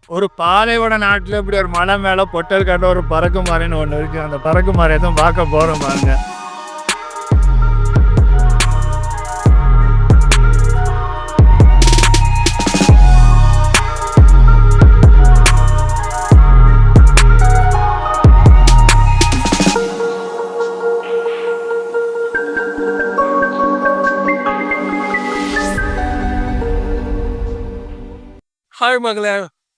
ஒரு பாலைவன நாட்டுல இப்படி ஒரு மலை மேல பொட்டல் கட்ட ஒரு பறக்கு மரன்னு ஒண்ணு இருக்கு. அந்த பறக்கு மரம் பார்க்க போறோம் பாருங்க. ஹாய் மகளே,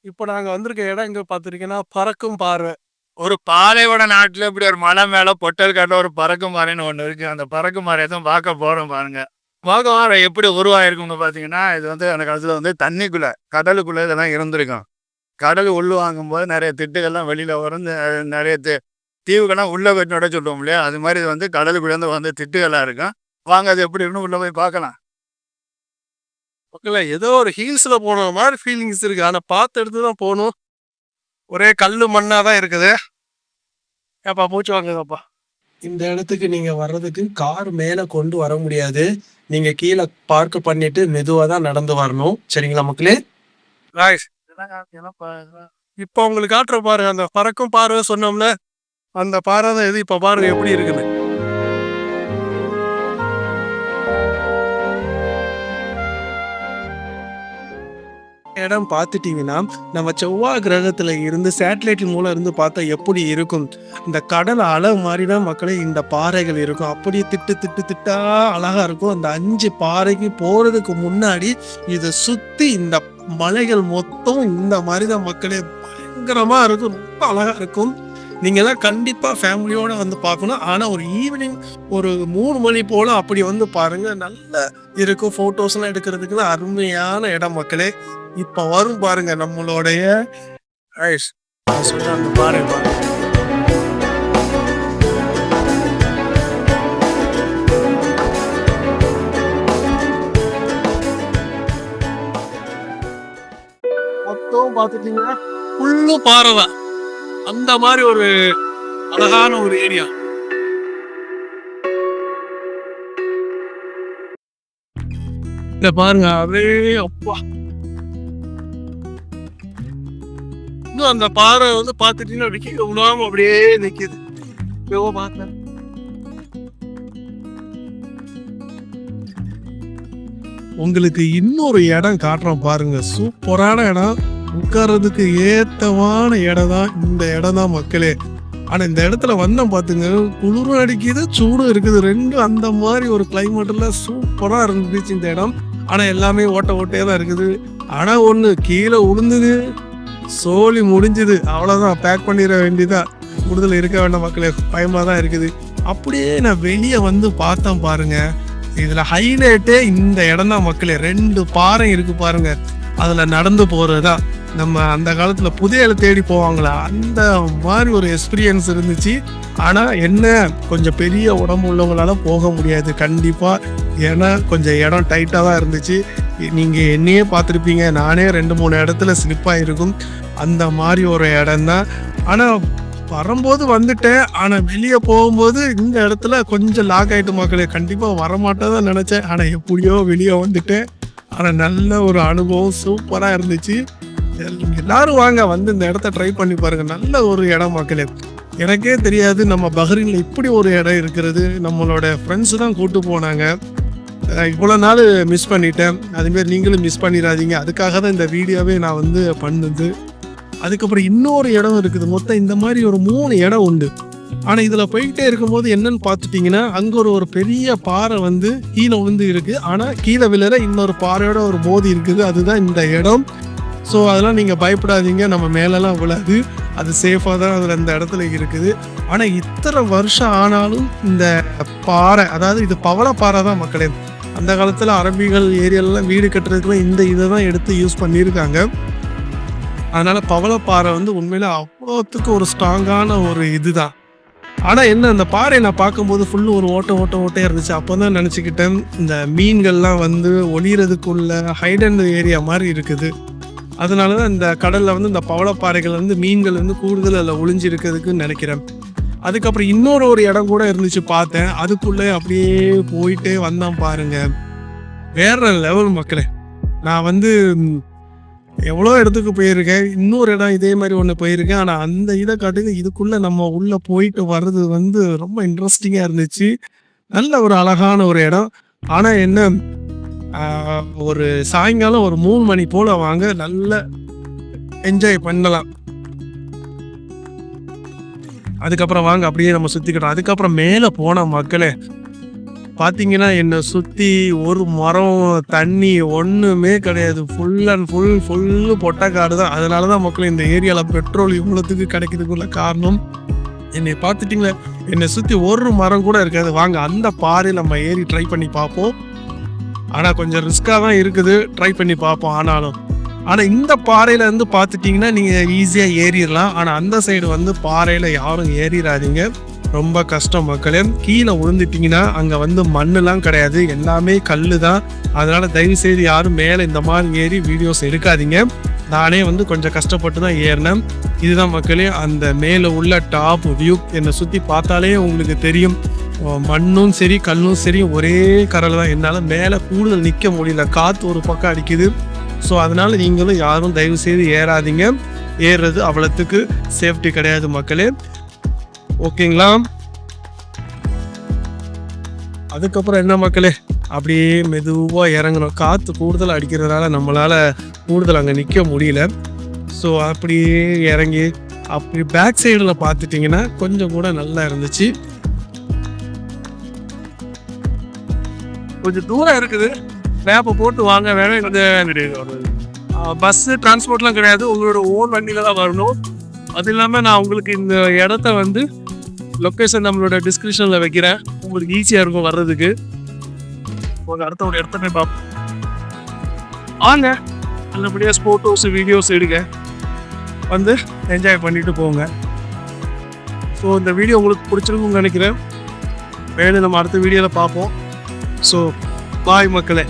இப்போ நாங்க வந்திருக்க இடம் எங்க பார்த்துருக்கீங்கன்னா பறக்கும் பார்வை. ஒரு பாலைவன நாட்டுல இப்படி ஒரு மலை மேல பொட்டல் கட்ட ஒரு பறக்கு மரன்னு ஒண்ணு இருக்கு. அந்த பறக்கு மரம் பார்க்க போறோம் பாருங்க. மரம் எப்படி உருவாயிருக்கும்னு பாத்தீங்கன்னா, இது அந்த காலத்துல தண்ணிக்குள்ள கடலுக்குள்ள இதெல்லாம் இருந்திருக்கும். கடல் உள்வாங்கும் போது நிறைய திட்டுகள்லாம் வெளியில வரும். நிறைய தீவுகள்லாம் உள்ள வெட்டினோட சொல்லுவோம் இல்லையா, அது மாதிரி இது கடலுக்குள்ள திட்டுகள்லாம் இருக்கும். வாங்க அது எப்படி இருக்குன்னு உள்ள போய் பார்க்கலாம். மக்களே, ஏதோ ஒரு ஹீல்ஸ்ல போன மாதிரி ஃபீலிங்ஸ் இருக்கு. ஆனா பார்த்து எடுத்து தான் போகணும். ஒரே கல்லு மண்ணா தான் இருக்குது. ஏப்பா மூச்சு வாங்குதாப்பா. இந்த இடத்துக்கு நீங்க வர்றதுக்கு கார் மேல கொண்டு வர முடியாது. நீங்க கீழே பார்க் பண்ணிட்டு மெதுவா தான் நடந்து வரணும். சரிங்களா மக்களே? இப்போ உங்களுக்கு காட்டுற பாருங்க, அந்த பறக்கும் பார்வை சொன்னோம்ல, அந்த பார்வை தான் இது. இப்ப பாருங்க எப்படி இருக்குது. இடம் பார்த்துட்டீங்கன்னா, நம்ம செவ்வாய் கிரகத்துல இருந்து சேட்டலைட் மூலம் இருந்து பார்த்தா எப்படி இருக்கும், இந்த கடல் அலை மாதிரி தான் மக்களே இந்த பாறைகள் இருக்கும். அப்படியே திட்டா அழகா இருக்கும். அந்த 5 பாறைக்கு போறதுக்கு முன்னாடி இதை சுத்தி இந்த மலைகள் மொத்தம் இந்த மாதிரி தான் மக்களே, பயங்கரமா இருக்கும். ரொம்ப அழகா இருக்கும். நீங்க தான் கண்டிப்பா ஃபேமிலியோட வந்து பார்க்கணும். ஆனா ஒரு ஈவினிங் ஒரு 3 மணி போல அப்படி வந்து பாருங்க, நல்ல இருக்கும். போட்டோஸ் எல்லாம் எடுக்கிறதுக்கு அருமையான இடம் மக்களே. இப்ப வரும் பாருங்க நம்மளுடைய பாருங்க. மொத்தம் பாத்துட்டீங்கன்னா ஃபுல்லு பாறை. அந்த மாதிரி ஒரு அழகான ஒரு ஏரியா. இத பாருங்க, அதே அப்பா. இன்னும் அந்த பாறை பாத்துட்டீங்கன்னா விக்கிக்க உணாம அப்படியே நிக்குது. பார்த்தேன். உங்களுக்கு இன்னொரு இடம் காட்டுறோம் பாருங்க. சூப்பரான இடம், உட்கார்றதுக்கு ஏத்தமான இடம் தான் இந்த இடம் தான் மக்களே. ஆனா இந்த இடத்துல வந்தோம் பாத்துங்க, குளிரும் அடிக்குது, சூடும் இருக்குது. ரெண்டும் அந்த மாதிரி ஒரு கிளைமேட்ல சூப்பரா இருந்துச்சு இந்த இடம். ஆனா எல்லாமே ஓட்டையே தான் இருக்குது. ஆனா ஒண்ணு, கீழே உளுந்துது, சோழி முடிஞ்சுது, அவ்வளவுதான். பேக் பண்ணிட வேண்டியதா, கூடுதல் இருக்க வேண்டாம் மக்களே, பயமா தான் இருக்குது. அப்படியே நான் வெளியே பார்த்தேன் பாருங்க. இதுல ஹைலைட்டே இந்த இடம் தான் மக்களே. 2 பாறை இருக்கு பாருங்க. அதுல நடந்து போறதுதான். நம்ம அந்த காலத்துல புதையலை தேடி போவாங்களா, அந்த மாதிரி ஒரு எக்ஸ்பீரியன்ஸ் இருந்துச்சு. ஆனா என்ன, கொஞ்சம் பெரிய உடம்பு உள்ளவங்களால போக முடியாது கண்டிப்பா. ஏன்னா கொஞ்சம் இடம் டைட்டா தான் இருந்துச்சு. நீங்க என்னையே பார்த்துருப்பீங்க, நானே 2-3 இடத்துல ஸ்லிப்பாக இருக்கும். அந்த மாதிரி ஒரு இடம் தான். ஆனா வரும்போது வந்துட்டேன். ஆனா வெளியே போகும்போது இந்த இடத்துல கொஞ்சம் லாக் ஆயிட்டு மக்களே. கண்டிப்பா வரமாட்டேதான் நினைச்சேன். ஆனா எப்படியோ வெளியே வந்துட்டேன். ஆனா நல்ல ஒரு அனுபவம், சூப்பரா இருந்துச்சு. எல்லாரும் வாங்க, இந்த இடத்த ட்ரை பண்ணி பாருங்க. நல்ல ஒரு இடம் மக்களே. எனக்கே தெரியாது நம்ம பஹ்ரைன்ல இப்படி ஒரு இடம் இருக்கிறது. நம்மளோட ஃப்ரெண்ட்ஸ் தான் கூட்டு போனாங்க. இவ்வளோ நாள் மிஸ் பண்ணிட்டேன். அதுமாரி நீங்களும் மிஸ் பண்ணிடாதீங்க. அதுக்காக தான் இந்த வீடியோவே நான் பண்ணது. அதுக்கப்புறம் இன்னொரு இடம் இருக்குது. மொத்தம் இந்த மாதிரி ஒரு 3 இடம் உண்டு. ஆனால் இதில் போய்கிட்டே இருக்கும்போது என்னன்னு பார்த்துட்டிங்கன்னா, அங்கே ஒரு பெரிய பாறை கீழே இருக்கு. ஆனால் கீழே விழற இன்னொரு பாறையோட ஒரு மோதி இருக்குது. அதுதான் இந்த இடம். ஸோ அதெல்லாம் நீங்கள் பயப்படாதீங்க, நம்ம மேலெல்லாம் விழாது. அது சேஃபாக தான் அதில் இந்த இடத்துல இருக்குது. ஆனால் இத்தனை வருஷம் ஆனாலும் இந்த பாறை, அதாவது இது பவளப்பாறை தான் மக்களே. அந்த காலத்தில் அரபிகள் ஏரியாலெலாம் வீடு கட்டுறதுக்குலாம் இந்த இதை தான் எடுத்து யூஸ் பண்ணியிருக்காங்க. அதனால் பவளப்பாறை உண்மையில அவ்வளோத்துக்கு ஒரு ஸ்ட்ராங்கான ஒரு இதுதான். ஆனால் என்ன, அந்த பாறை நான் பார்க்கும்போது ஃபுல்லு ஒரு ஓட்டையாக இருந்துச்சு. அப்போ தான் நினச்சிக்கிட்டேன், இந்த மீன்கள்லாம் ஒளியறதுக்குள்ள ஹைடன் ஏரியா மாதிரி இருக்குது. அதனால தான் இந்த கடலில் இந்த பவளப்பாறைகள் மீன்கள் கூடுதல் அதில் ஒளிஞ்சு இருக்கிறதுக்குன்னு நினைக்கிறேன். அதுக்கப்புறம் இன்னொரு இடம் கூட இருந்துச்சு, பார்த்தேன். அதுக்குள்ளே அப்படியே போயிட்டே வந்தான் பாருங்க. வேற லெவல் மக்களே. நான் எவ்வளோ இடத்துக்கு போயிருக்கேன். இன்னொரு இடம் இதே மாதிரி ஒன்று போயிருக்கேன். ஆனால் அந்த இதை காட்டுங்க இதுக்குள்ளே நம்ம உள்ளே போயிட்டு வர்றது வந்து ரொம்ப இன்ட்ரெஸ்டிங்காக இருந்துச்சு. நல்ல ஒரு அழகான ஒரு இடம். ஆனால் என்ன ஒரு சாயங்காலம் ஒரு 3 மணி போல் வாங்க நல்ல என்ஜாய் பண்ணலாம். அதுக்கப்புறம் வாங்க அப்படியே நம்ம சுற்றிக்கிட்டோம். அதுக்கப்புறம் மேலே போன மக்களே பார்த்தீங்கன்னா என்னை சுற்றி ஒரு மரம் தண்ணி ஒன்றுமே கிடையாது. ஃபுல் அண்ட் ஃபுல்லு பொட்டக்காடு தான். அதனால தான் மக்கள் இந்த ஏரியாவில் பெட்ரோல் இவ்வளோத்துக்கு கிடைக்கிறதுக்குள்ள காரணம். என்னை பார்த்துட்டிங்களே என்னை சுற்றி ஒரு மரம் கூட இருக்காது. வாங்க அந்த பாறை நம்ம ஏறி ட்ரை பண்ணி பார்ப்போம். ஆனால் கொஞ்சம் ரிஸ்க்காக தான் இருக்குது, ட்ரை பண்ணி பார்ப்போம். ஆனால் இந்த பாறையில் வந்து பார்த்துட்டிங்கன்னா நீங்கள் ஈஸியாக ஏறிடலாம். ஆனால் அந்த சைடு வந்து பாறையில் யாரும் ஏறிடாதீங்க, ரொம்ப கஷ்டம் மக்களே. கீழே விழுந்துட்டிங்கன்னா அங்கே வந்து மண்ணெலாம் கிடையாது, எல்லாமே கல் தான். அதனால் தயவுசெய்து யாரும் மேலே இந்த மாதிரி ஏறி வீடியோஸ் எடுக்காதீங்க. நானே வந்து கொஞ்சம் கஷ்டப்பட்டு தான் ஏறினேன். இதுதான் மக்களே அந்த மேலே உள்ள டாப் வியூ. என்னை சுற்றி பார்த்தாலே உங்களுக்கு தெரியும், மண்ணும் சரி கல்லும் சரி ஒரே கரையில் தான். என்னால் மேலே கூடுதல் நிற்க முடியல, காற்று ஒரு பக்கம் அடிக்குது. ஸோ அதனால் நீங்களும் யாரும் தயவு செய்து ஏறாதீங்க. ஏறுறது அவ்வளோத்துக்கு சேஃப்டி கிடையாது மக்களே, ஓகேங்களா? அதுக்கப்புறம் என்ன மக்களே, அப்படியே மெதுவாக இறங்கணும். காற்று கூடுதல் அடிக்கிறதுனால நம்மளால் கூடுதல் அங்கே நிற்க முடியல. ஸோ அப்படியே இறங்கி அப்படி பேக் சைடில் பார்த்துட்டிங்கன்னா கொஞ்சம் கூட நல்லா இருந்துச்சு. கொஞ்சம் தூரம் இருக்குது, மேப்பை போட்டு வாங்க. வேணும் இந்த பஸ்ஸு டிரான்ஸ்போர்ட்லாம் கிடையாது, உங்களோட ஓன் வண்டியில் தான் வரணும். அது இல்லாமல் நான் உங்களுக்கு இந்த இடத்த வந்து லொக்கேஷன் நம்மளோட டிஸ்கிரிப்ஷனில் வைக்கிறேன், உங்களுக்கு ஈஸியாக இருக்கும் வர்றதுக்கு. உங்கள் அடுத்த ஒரு இடத்த போய் பார்ப்போம் வாங்க. நல்லபடியாக ஃபோட்டோஸ் வீடியோஸ் எடுங்க, வந்து என்ஜாய் பண்ணிட்டு போங்க. ஸோ இந்த வீடியோ உங்களுக்கு பிடிச்சிருக்குன்னு நினைக்கிறேன். மேலும் நம்ம அடுத்த வீடியோவில் பார்ப்போம். ஸோ பாய் மக்களே.